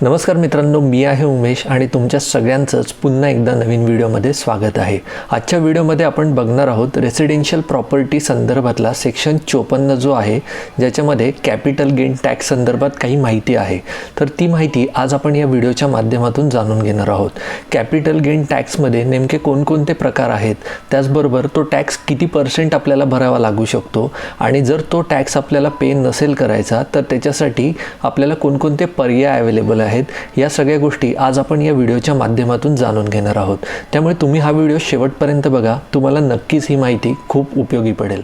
नमस्कार मित्रांनो, मी आहे उमेश आणि तुमच्या सगळ्यांचंच पुन्हा एकदा नवीन व्हिडिओमध्ये स्वागत आहे। आजच्या व्हिडिओमध्ये आपण बघणार आहोत रेसिडेन्शियल प्रॉपर्टी संदर्भातला सेक्शन 54 जो आहे, ज्याच्यामध्ये कॅपिटल गेन टॅक्स संदर्भात काही माहिती आहे। तर ती माहिती आज आपण या व्हिडिओच्या माध्यमातून जाणून घेणार आहोत। कॅपिटल गेन टॅक्समध्ये नेमके कोणकोणते प्रकार आहेत, त्याचबरोबर तो टॅक्स किती % आपल्याला भरावा लागू शकतो आणि जर तो टॅक्स आपल्याला पे नसेल करायचा तर त्याच्यासाठी आपल्याला कोणकोणते पर्याय अवेलेबल आहेत, या सगळ्या गोष्टी आज आपण या व्हिडिओच्या माध्यमातून जाणून घेणार आहोत। त्यामुळे तुम्ही हा व्हिडिओ शेवटपर्यंत बघा, तुम्हाला नक्कीच ही माहिती खूप उपयोगी पडेल।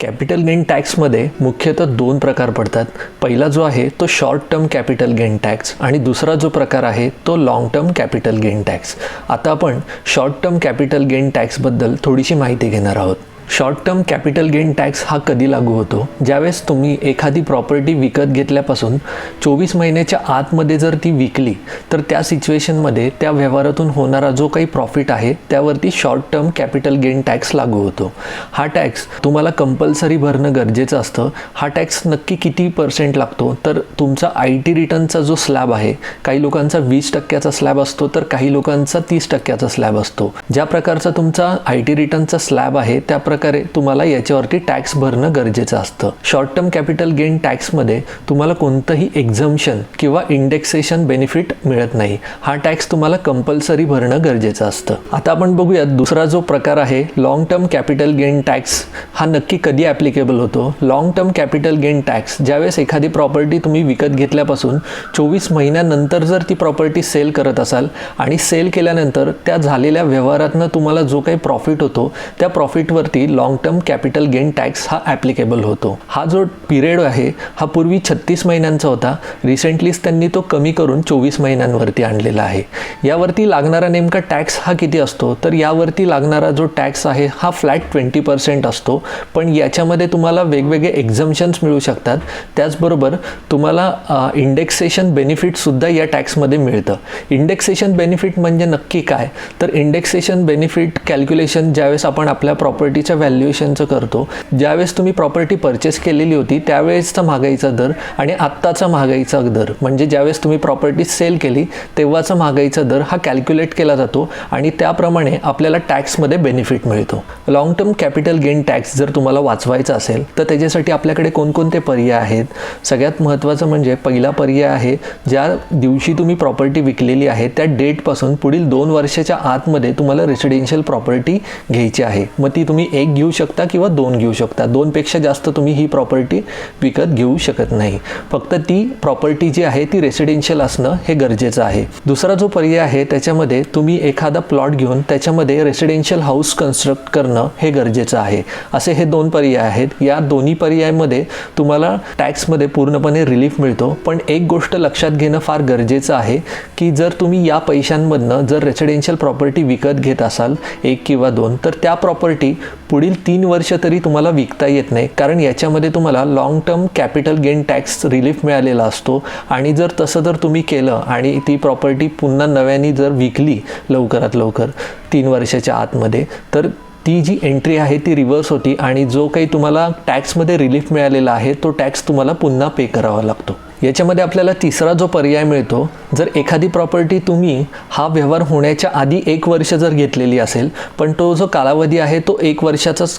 कॅपिटल गेन टॅक्समध्ये मुख्यतः दोन प्रकार पडतात। पहिला जो आहे तो short term capital gain tax आणि दुसरा जो प्रकार आहे तो long term capital gain tax. आता आपण शॉर्ट टर्म कॅपिटल गेन टॅक्सबद्दल थोडीशी माहिती घेणार आहोत। Short term capital gain tax हा कधी लागू होतो, ज्यावेळेस तुम्ही एखादी प्रॉपर्टी विकत घेतल्यापासून 24 महिन्याच्या आतमध्ये जर ती विकली तर त्या सिच्युएशनमध्ये त्या व्यवहारातून होणारा जो काही प्रॉफिट आहे त्यावरती short term capital gain tax लागू होतो। हा टॅक्स तुम्हाला कंपल्सरी भरणं गरजेचं असतं। हा टॅक्स नक्की किती % लागतो, तर तुमचा IT रिटर्नचा जो स्लॅब आहे, काही लोकांचा 20% स्लॅब असतो तर काही लोकांचा 30% स्लॅब असतो। ज्या प्रकारचा तुमचा IT रिटर्नचा स्लॅब आहे त्या प्रकारे तुम्हाला याच्यावरती टॅक्स भरणं गरजेचं असतं। शॉर्ट टर्म कॅपिटल गेन टॅक्समध्ये तुम्हाला कोणतंही एक्झम्पशन किंवा इंडेक्सेशन बेनिफिट मिळत नाही। हा टॅक्स तुम्हाला कंपल्सरी भरणं गरजेचं असतं। आता आपण बघूयात दुसरा जो प्रकार आहे long term capital gain tax, हा नक्की कधी ॲप्लिकेबल होतो। Long term capital gain tax ज्यावेळेस एखादी प्रॉपर्टी तुम्ही विकत घेतल्यापासून 24 महिन्यानंतर जर ती प्रॉपर्टी सेल करत असाल आणि सेल केल्यानंतर त्या झालेल्या व्यवहारातनं तुम्हाला जो काही प्रॉफिट होतो त्या प्रॉफिटवरती long term capital gain tax हा ॲप्लिकेबल होतो। हा जो पिरियड आहे हा पूर्वी 36 महिन्यांचा होता, रिसेंटलीच त्यांनी तो कमी करून 24 महिन्यांवरती आणलेला आहे। यावरती लागणारा नेमका टॅक्स हा किती असतो, तर यावरती लागणारा जो टॅक्स आहे हा फ्लॅट 20% असतो, पण याच्यामध्ये तुम्हाला वेगवेगळे एक्झम्पशन्स मिळू शकतात। त्याचबरोबर तुम्हाला इंडेक्सेशन बेनिफिटसुद्धा या टॅक्समध्ये मिळतं। इंडेक्सेशन बेनिफिट म्हणजे नक्की काय, तर इंडेक्सेशन बेनिफिट कॅल्क्युलेशन ज्यावेळेस आपण आपल्या प्रॉपर्टीच्या व्हॅल्युएशनचं करतो, ज्यावेळेस तुम्ही प्रॉपर्टी परचेस केलेली होती त्यावेळेसचा महागाईचा दर आणि आत्ताचा महागाईचा दर, म्हणजे ज्यावेळेस तुम्ही प्रॉपर्टी सेल केली तेव्हाचा महागाईचा दर हा कॅल्क्युलेट केला जातो आणि त्याप्रमाणे आपल्याला टॅक्समध्ये बेनिफिट मिळतो। Long term capital gain tax जर तुम्हाला वाचवायचा असेल तर त्याच्यासाठी आपल्याकडे कोणकोणते पर्याय आहेत। सगळ्यात महत्त्वाचं म्हणजे पहिला पर्याय आहे, ज्या दिवशी तुम्ही प्रॉपर्टी विकलेली आहे त्या डेटपासून पुढील 2 वर्षाच्या आतमध्ये तुम्हाला रेसिडेन्शियल प्रॉपर्टी घ्यायची आहे। मग ती तुम्ही 1 घेऊ शकता किंवा 2 घेऊ शकता, 2 पेक्षा जास्त तुम्ही ही प्रॉपर्टी विकत घेऊ शकत नाही। फक्त ती प्रॉपर्टी जी आहे ती रेसिडेन्शियल असणं हे गरजेचं आहे। दुसरा जो पर्याय आहे त्याच्यामध्ये तुम्ही एखादा प्लॉट घेऊन त्याच्यामध्ये रेसिडेन्शियल हाऊस कन्स्ट्रक्ट करणं हे गरजेचं आहे। असे हे 2 पर्याय आहेत। या दोन्ही पर्यायामध्ये तुम्हाला टॅक्समध्ये पूर्णपणे रिलीफ मिळतो, पण एक गोष्ट लक्षात घेणं फार गरजेचं आहे की जर तुम्ही या पैशांमधनं जर रेसिडेन्शियल प्रॉपर्टी विकत घेत असाल 1 किंवा 2, तर त्या प्रॉपर्टी पुढील 3 वर्ष तरी तुम्हाला विकता येत नाही, कारण याच्यामध्ये तुम्हाला long term capital gain tax relief मिळालेला असतो। आणि जर तसं जर तुम्ही केलं आणि ती प्रॉपर्टी पुन्हा नव्याने जर विकली लवकरात लवकर 3 वर्षाच्या आतमध्ये, तर ती जी एंट्री आहे ती रिव्हर्स होती आणि जो काही तुम्हाला टॅक्समध्ये रिलीफ मिळालेला आहे तो टॅक्स तुम्हाला पुन्हा पे करावा लागतो। याच्यामध्ये आपल्याला तिसरा जो पर्याय मिळतो, जर एखादी प्रॉपर्टी तुम्ही हा व्यवहार होण्याच्या आधी 1 वर्ष जर घेतलेली असेल, पण तो जो कालावधी आहे तो 1 वर्षाचाच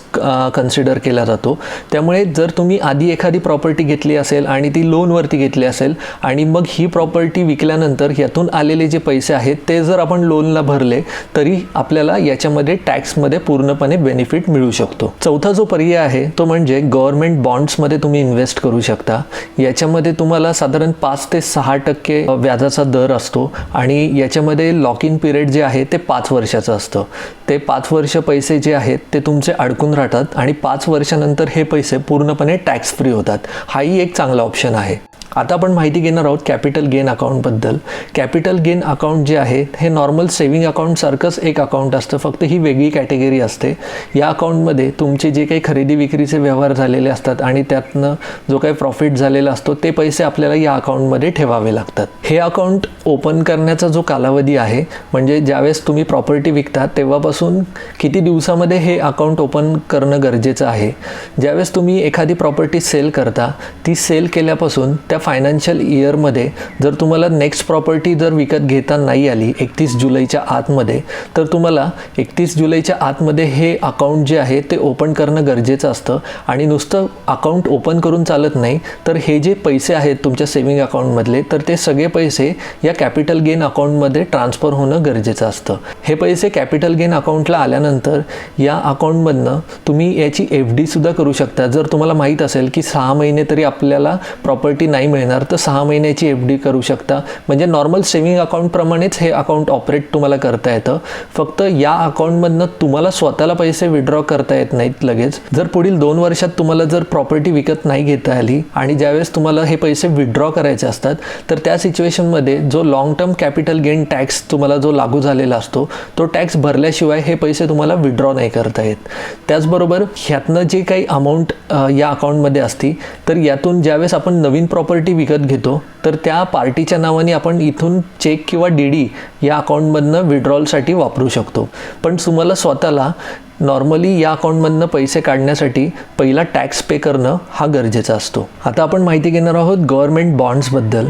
कन्सिडर केला जातो। त्यामुळे जर तुम्ही आधी एखादी प्रॉपर्टी घेतली असेल आणि ती लोनवरती घेतली असेल आणि मग ही प्रॉपर्टी विकल्यानंतर यातून आलेले जे पैसे आहेत ते जर आपण लोनला भरले तरी आपल्याला याच्यामध्ये टॅक्समध्ये पूर्णपणे बेनिफिट मिळू शकतो। चौथा जो पर्याय आहे तो म्हणजे गव्हर्नमेंट बॉन्ड्समध्ये तुम्ही इन्व्हेस्ट करू शकता। याच्यामध्ये तुम्हाला साधारण 5 ते 6% व्याजाचा दर असतो आणि याच्यामध्ये लॉक इन पिरियड जे आहे ते 5 वर्षाचं असतं। ते 5 वर्ष पैसे जे आहेत ते तुमचे अडकून राहतात आणि 5 वर्षानंतर हे पैसे पूर्णपणे टॅक्स फ्री होतात। हाही एक चांगला ऑप्शन आहे। आता आपण माहिती घेणार आहोत कॅपिटल गेन अकाउंटबद्दल. कॅपिटल गेन अकाउंट जे आहे हे नॉर्मल सेविंग अकाउंटसारखंच एक अकाउंट असतं, फक्त ही वेगळी कॅटेगरी असते. या अकाउंटमध्ये तुमचे जे काही खरेदी विक्रीचे व्यवहार झालेले असतात आणि त्यातनं जो काही प्रॉफिट झालेला असतो ते पैसे आपल्याला या अकाउंटमध्ये ठेवावे लागतात. हे अकाउंट ओपन करण्याचा जो कालावधी आहे, म्हणजे ज्यावेळेस तुम्ही प्रॉपर्टी विकता तेव्हापासून किती दिवसामध्ये हे अकाउंट ओपन करणं गरजेचं आहे. ज्यावेळेस तुम्ही एखादी प्रॉपर्टी सेल करता, ती सेल केल्यापासून त्या फायनान्शियल इयरमध्ये जर तुम्हाला नेक्स्ट प्रॉपर्टी जर विकत घेता नाही आली 31 जुलैच्या आतमध्ये, तर तुम्हाला 31 जुलैच्या आतमध्ये हे अकाउंट जे आहे ते ओपन करणं गरजेचं असतं. आणि नुसतं अकाउंट ओपन करून चालत नाही, तर हे जे पैसे आहेत तुमच्या सेविंग अकाउंटमधले, तर ते सगळे पैसे या कॅपिटल गेन अकाउंटमध्ये ट्रान्सफर होणं गरजेचं असतं. हे पैसे कॅपिटल गेन अकाउंटला आल्यानंतर या अकाउंटमधनं तुम्ही याची FD सुद्धा करू शकता. जर तुम्हाला माहीत असेल की 6 महिने तरी आपल्याला प्रॉपर्टी नाही मिळणार, तर 6 महिन्याची FD करू शकता. म्हणजे नॉर्मल सेविंग अकाउंटप्रमाणेच हे अकाउंट ऑपरेट तुम्हाला करता येतं. फक्त या अकाउंटमधनं तुम्हाला स्वतःला पैसे विड्रॉ करता येत नाहीत लगेच. जर पुढील 2 वर्षात तुम्हाला जर प्रॉपर्टी विकत नाही घेता आली आणि ज्यावेळेस तुम्हाला हे पैसे विड्रॉ करायचे असतात, तर त्या सिच्युएशनमध्ये जो long term capital gain tax तुम्हाला जो लागू झालेला असतो, तो टॅक्स भरल्याशिवाय हे पैसे तुम्हाला विड्रॉ नाही करता येत. त्याचबरोबर ह्यातनं जे काही अमाऊंट या अकाउंटमध्ये असती, तर यातून ज्यावेळेस आपण नवीन प्रॉपर्टी विकत घेतो, तर त्या पार्टीच्या नावाने आपण इथून चेक किंवा DD या अकाउंटमधनं विड्रॉलसाठी वापरू शकतो. पण तुम्हाला स्वतःला नॉर्मली या अकाउंटमधनं पैसे काढण्यासाठी पहिला टॅक्स पे करणं हा गरजेचा असतो. आता आपण माहिती घेणार आहोत गव्हर्नमेंट बॉन्ड्सबद्दल,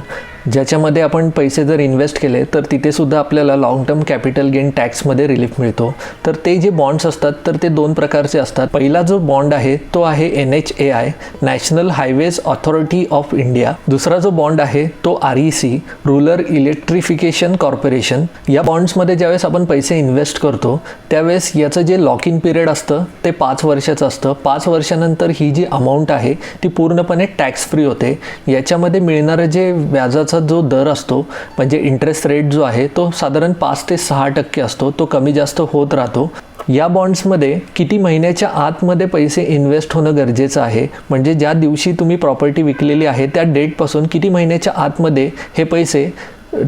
ज्याच्यामध्ये आपण पैसे जर इन्व्हेस्ट केले तर तिथे सुद्धा आपल्याला लॉंग टर्म कॅपिटल गेन टॅक्समध्ये रिलीफ मिळतो. तर ते जे बॉन्ड्स असतात तर ते 2 प्रकारचे असतात. पहिला जो बॉन्ड आहे तो आहे NHAI, national highways authority of India. दुसरा जो बॉन्ड आहे तो REC, रूरल इलेक्ट्रिफिकेशन कॉर्पोरेशन. या बॉन्ड्समध्ये ज्यावेळेस आपण पैसे इन्व्हेस्ट करतो त्यावेळेस याचं जे लॉक इन पिरियड असतं ते 5 वर्षाचं असतं. 5 वर्षानंतर ही जी अमाऊंट आहे ती पूर्णपणे टॅक्स फ्री होते. याच्यामध्ये मिळणारं जे व्याजाचा जो दर असतो, म्हणजे इंटरेस्ट रेट जो आहे तो साधारण 5 ते 6% असतो. तो कमी जास्त होत राहतो. या बॉन्ड्समध्ये किती महिन्याच्या आतमध्ये पैसे इन्व्हेस्ट होणं गरजेचं आहे, म्हणजे ज्या दिवशी तुम्ही प्रॉपर्टी विकलेली आहे त्या डेटपासून किती महिन्याच्या आतमध्ये हे पैसे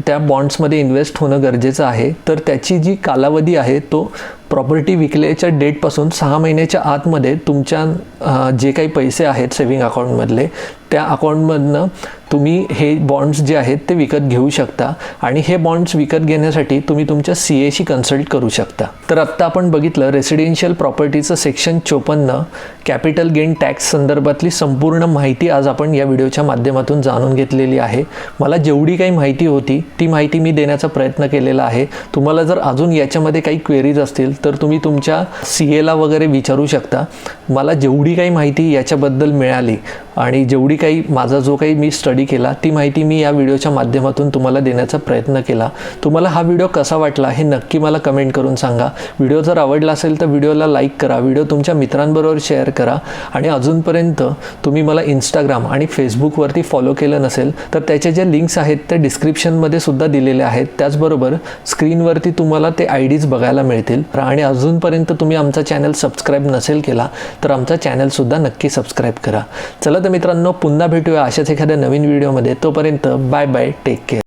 त्या बॉन्ड्समध्ये इन्व्हेस्ट होणं गरजेचं आहे. तर त्याची जी कालावधी आहे तो प्रॉपर्टी विकल्याच्या डेटपासून 6 महिन्याच्या आतमध्ये तुमच्या जे काही पैसे आहेत सेविंग अकाउंटमधले, त्या अकाउंटमधनं तुम्ही हे बॉन्ड्स जे आहेत ते विकत घेऊ शकता. आणि हे बॉन्ड्स विकत घेण्यासाठी तुम्ही तुमच्या CAशी कन्सल्ट करू शकता. तर आत्ता आपण बघितलं रेसिडेन्शियल प्रॉपर्टीचं सेक्शन 54 कॅपिटल गेन टॅक्स संदर्भातली संपूर्ण माहिती आज आपण या व्हिडिओच्या माध्यमातून जाणून घेतलेली आहे. मला जेवढी काही माहिती होती ती माहिती मी देण्याचा प्रयत्न केलेला आहे. तुम्हाला जर अजून याच्यामध्ये काही क्वेरीज असतील तर तुम्ही तुमच्या CAला वगैरे विचारू शकता. मला जेवढी काही माहिती याच्याबद्दल मिळाली आणि जेवढी काही माझा जो काही मी स्टडी केला ती माहिती मी या व्हिडिओच्या माध्यमातून तुम्हाला देण्याचा प्रयत्न केला. तुम्हाला हा व्हिडिओ कसा वाटला हे नक्की मला कमेंट करून सांगा. व्हिडिओ जर आवडला असेल तर व्हिडिओला लाईक करा, व्हिडिओ तुमच्या मित्रांबरोबर शेअर करा. आणि अजूनपर्यंत तुम्ही मला इंस्टाग्राम आणि फेसबुकवरती फॉलो केलं नसेल तर त्याचे जे लिंक्स आहेत ते डिस्क्रिप्शनमध्ये सुद्धा दिलेले आहेत. त्याचबरोबर स्क्रीनवरती तुम्हाला ते IDs बघायला मिळतील. आणि अजूनपर्यंत तुम्ही आमचा चॅनल सबस्क्राईब नसेल केला तर आमचा चॅनलसुद्धा नक्की सबस्क्राईब करा. चला तर मित्रांनो, पुन्हा भेटूया अशाच एखाद्या नवीन व्हिडिओमध्ये. तोपर्यंत बाय बाय, टेक केअर.